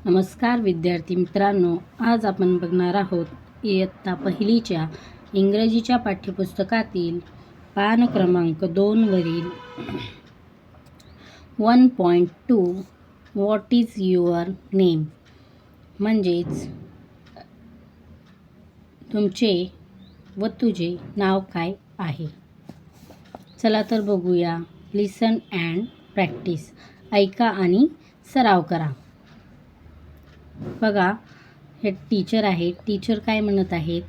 नमस्कार विद्यार्थी मित्रांनो, आज आपण बघणार आहोत इयत्ता पहिलीच्या इंग्रजीच्या पाठ्यपुस्तकातील पान क्रमांक 2 वरील 1.2 व्हॉट इज युअर नेम, म्हणजेच तुमचे व तुझे नाव काय आहे. चला तर बघूया. लिसन अँड प्रॅक्टिस. ऐका आणि सराव करा. बघा, हे टीचर आहे. टीचर काय म्हणत आहेत?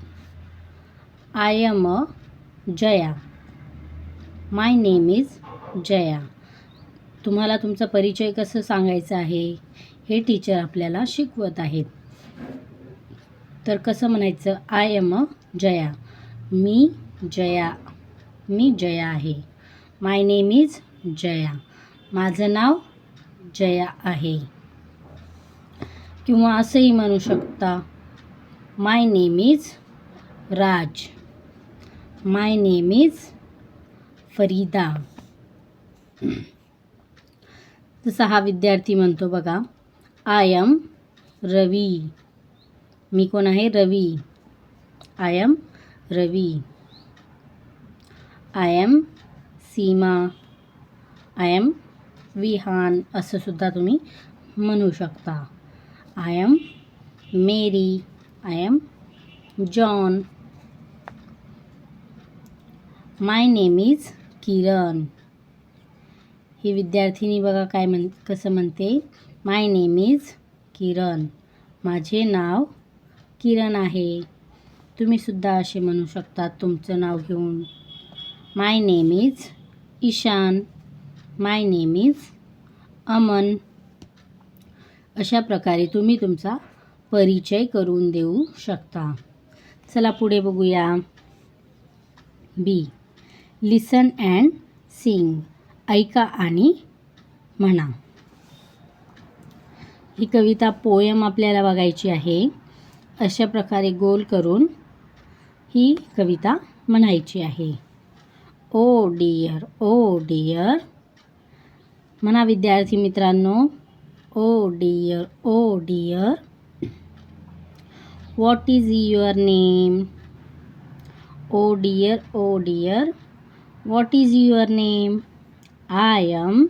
I am a Jaya. My name is Jaya. तुम्हाला तुमचा परिचय कसं सांगायचा आहे हे टीचर आपल्याला शिकवत आहेत. तर कसं म्हणायचं? I am a Jaya. मी जया आहे. My name is Jaya. माझं नाव जया आहे. किंवा असंही म्हणू शकता, my name is Raj. My name is Farida. जसा हा विद्यार्थी म्हणतो बघा, आय एम रवी. मी कोण आहे? Ravi. I am Ravi. I am Seema. I am Vihaan असं सुद्धा तुम्ही म्हणू शकता. I am Mary. I am John. My name is Kiran. ही विद्यार्थिनी बघा कसं म्हणते, माय नेम इज किरण. माझे नाव किरण आहे. तुम्ही सुद्धा असे म्हणू शकता तुमचं नाव घेऊन. My name is Ishaan. My name is Aman. अशा प्रकारे तुम्ही तुमचा परिचय करून देऊ शकता. चला पुढे बघूया. बी. लिसन अँड सिंग. ऐका आणि म्हणा. ही कविता पोयम आपल्याला बघायची आहे. अशा प्रकारे गोल करून ही कविता म्हणायची आहे. O dear, O dear. म्हणा विद्यार्थी मित्रांनो. O dear, O dear. What is your name? O dear, O dear. What is your name? I am.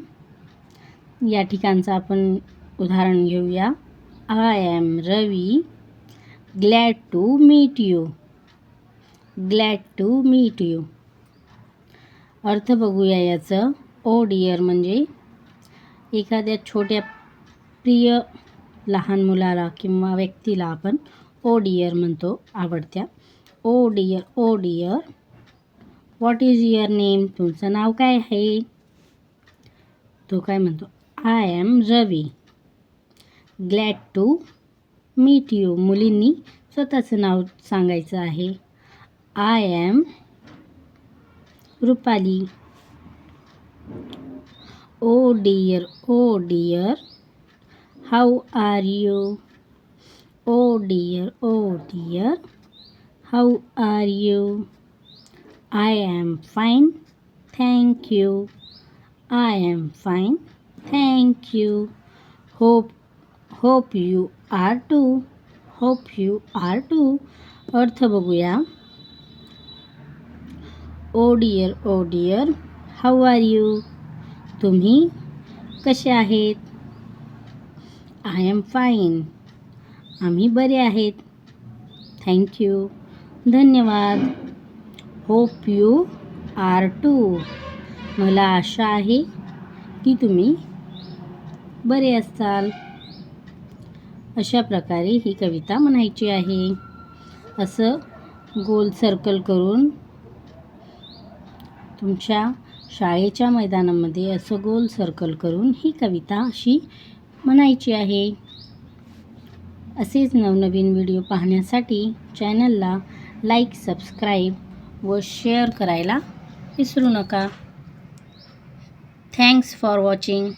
या ठिकाणचं आपण उदाहरण घेऊया. I am Ravi. Glad to meet you. Glad to meet you. अर्थ बघूया याचं. ओ डिअर म्हणजे एखाद्या छोट्या प्रिय लहान मुलाला किंवा व्यक्तीला आपण ओ डिअर म्हणतो, आवडत्या. O dear, O dear. What is your name? तुमचं नाव काय आहे? तो काय म्हणतो? I am Ravi. Glad to meet you. मुलींनी स्वतःचं नाव सांगायचं आहे. I am Rupali. O dear, O dear. How are you? O dear, O dear. How are you? I am fine, thank you. I am fine, thank you. Hope you are too. Hope you are too. अर्थ बघूया. O dear, O dear. How are you? तुम्ही कसे आहेत? I am fine. आम्ही बरे आहेत. Thank you. धन्यवाद. Hope you are too. मला आशा आहे की तुम्ही बरे असाल. अशा प्रकारे ही कविता म्हणायची आहे. असं गोल सर्कल करून तुमच्या शाळेच्या मैदानामध्ये असं गोल सर्कल करून ही कविता अशी म्हणायची आहे. असेच नवनवीन व्हिडिओ पाहण्यासाठी चॅनलला लाईक, सबस्क्राईब व शेअर करायला विसरू नका. Thanks for watching.